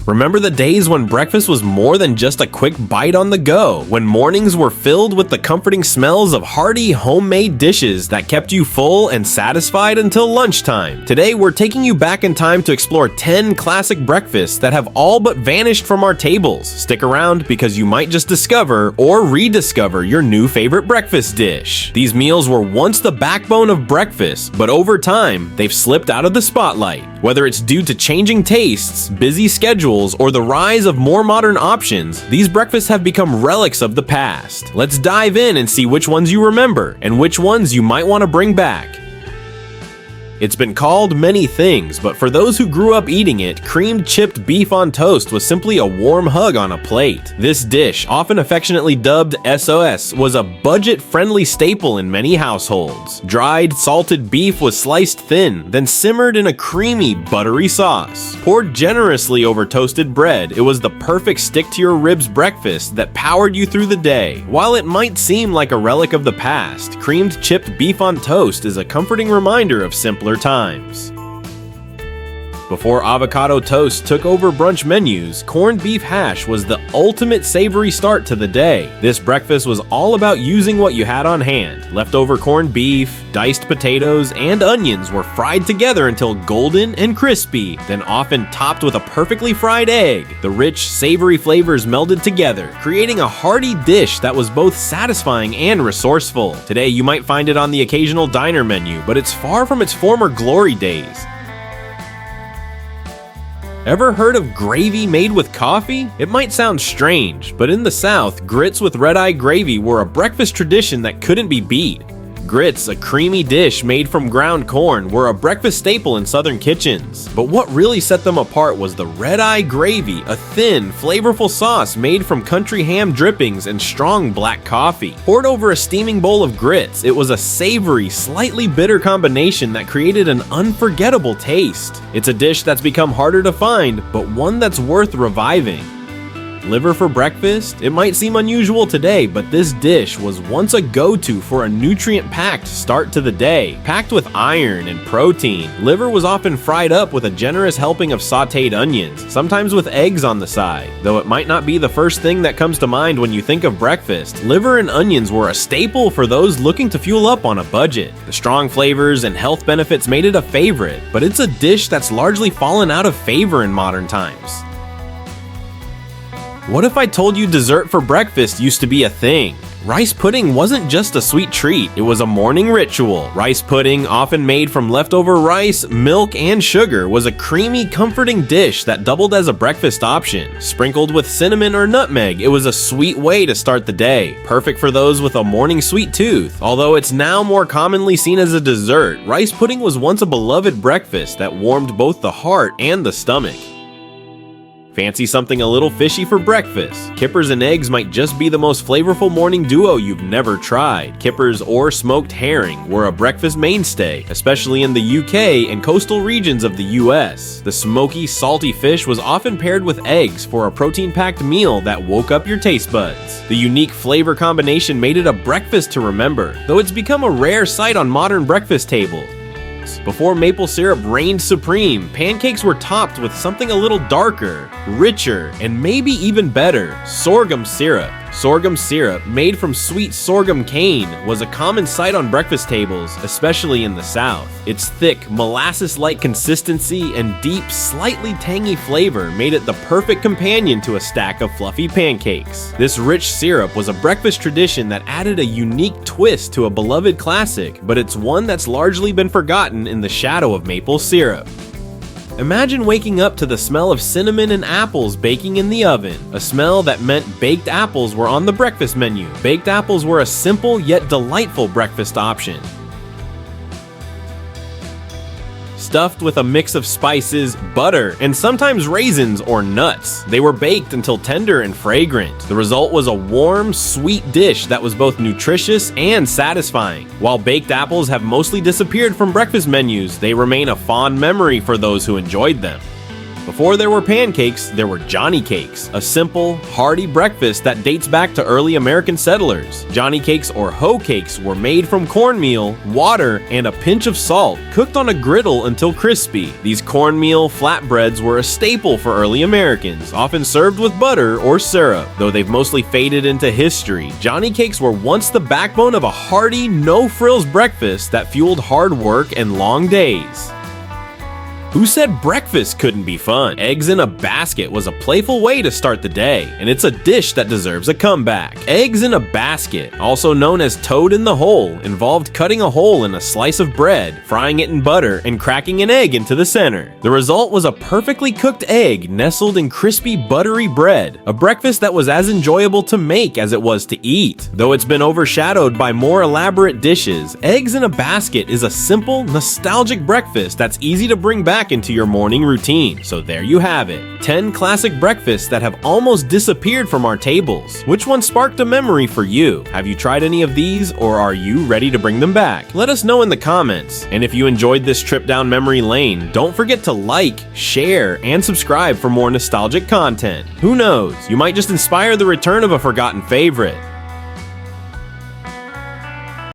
Remember the days when breakfast was more than just a quick bite on the go, when mornings were filled with the comforting smells of hearty, homemade dishes that kept you full and satisfied until lunchtime. Today, we're taking you back in time to explore 10 classic breakfasts that have all but vanished from our tables. Stick around because you might just discover or rediscover your new favorite breakfast dish. These meals were once the backbone of breakfast, but over time, they've slipped out of the spotlight. Whether it's due to changing tastes, busy schedules, or the rise of more modern options, these breakfasts have become relics of the past. Let's dive in and see which ones you remember and which ones you might want to bring back. It's been called many things, but for those who grew up eating it, creamed chipped beef on toast was simply a warm hug on a plate. This dish, often affectionately dubbed SOS, was a budget-friendly staple in many households. Dried, salted beef was sliced thin, then simmered in a creamy, buttery sauce. Poured generously over toasted bread, it was the perfect stick-to-your-ribs breakfast that powered you through the day. While it might seem like a relic of the past, creamed chipped beef on toast is a comforting reminder of simpler times. Before avocado toast took over brunch menus, corned beef hash was the ultimate savory start to the day. This breakfast was all about using what you had on hand. Leftover corned beef, diced potatoes, and onions were fried together until golden and crispy, then often topped with a perfectly fried egg. The rich, savory flavors melded together, creating a hearty dish that was both satisfying and resourceful. Today, you might find it on the occasional diner menu, but it's far from its former glory days. Ever heard of gravy made with coffee? It might sound strange, but in the South, grits with red-eye gravy were a breakfast tradition that couldn't be beat. Grits, a creamy dish made from ground corn, were a breakfast staple in Southern kitchens. But what really set them apart was the red-eye gravy, a thin, flavorful sauce made from country ham drippings and strong black coffee. Poured over a steaming bowl of grits, it was a savory, slightly bitter combination that created an unforgettable taste. It's a dish that's become harder to find, but one that's worth reviving. Liver for breakfast? It might seem unusual today, but this dish was once a go-to for a nutrient-packed start to the day. Packed with iron and protein, liver was often fried up with a generous helping of sautéed onions, sometimes with eggs on the side. Though it might not be the first thing that comes to mind when you think of breakfast, liver and onions were a staple for those looking to fuel up on a budget. The strong flavors and health benefits made it a favorite, but it's a dish that's largely fallen out of favor in modern times. What if I told you dessert for breakfast used to be a thing? Rice pudding wasn't just a sweet treat, it was a morning ritual. Rice pudding, often made from leftover rice, milk, and sugar, was a creamy, comforting dish that doubled as a breakfast option. Sprinkled with cinnamon or nutmeg, it was a sweet way to start the day, perfect for those with a morning sweet tooth. Although it's now more commonly seen as a dessert, rice pudding was once a beloved breakfast that warmed both the heart and the stomach. Fancy something a little fishy for breakfast? Kippers and eggs might just be the most flavorful morning duo you've never tried. Kippers or smoked herring were a breakfast mainstay, especially in the UK and coastal regions of the US. The smoky, salty fish was often paired with eggs for a protein-packed meal that woke up your taste buds. The unique flavor combination made it a breakfast to remember, though it's become a rare sight on modern breakfast tables. Before maple syrup reigned supreme, pancakes were topped with something a little darker, richer, and maybe even better, sorghum syrup. Sorghum syrup, made from sweet sorghum cane, was a common sight on breakfast tables, especially in the South. Its thick, molasses-like consistency and deep, slightly tangy flavor made it the perfect companion to a stack of fluffy pancakes. This rich syrup was a breakfast tradition that added a unique twist to a beloved classic, but it's one that's largely been forgotten in the shadow of maple syrup. Imagine waking up to the smell of cinnamon and apples baking in the oven, a smell that meant baked apples were on the breakfast menu. Baked apples were a simple yet delightful breakfast option. Stuffed with a mix of spices, butter, and sometimes raisins or nuts. They were baked until tender and fragrant. The result was a warm, sweet dish that was both nutritious and satisfying. While baked apples have mostly disappeared from breakfast menus, they remain a fond memory for those who enjoyed them. Before there were pancakes, there were Johnny Cakes, a simple, hearty breakfast that dates back to early American settlers. Johnny Cakes or hoe cakes were made from cornmeal, water, and a pinch of salt, cooked on a griddle until crispy. These cornmeal flatbreads were a staple for early Americans, often served with butter or syrup. Though they've mostly faded into history, Johnny Cakes were once the backbone of a hearty, no-frills breakfast that fueled hard work and long days. Who said breakfast couldn't be fun? Eggs in a basket was a playful way to start the day, and it's a dish that deserves a comeback. Eggs in a basket, also known as toad in the hole, involved cutting a hole in a slice of bread, frying it in butter, and cracking an egg into the center. The result was a perfectly cooked egg nestled in crispy, buttery bread, a breakfast that was as enjoyable to make as it was to eat. Though it's been overshadowed by more elaborate dishes, eggs in a basket is a simple, nostalgic breakfast that's easy to bring back into your morning routine. So there you have it. 10 classic breakfasts that have almost disappeared from our tables. Which one sparked a memory for you? Have you tried any of these, or are you ready to bring them back? Let us know in the comments. And if you enjoyed this trip down memory lane, don't forget to like, share, and subscribe for more nostalgic content. Who knows, you might just inspire the return of a forgotten favorite.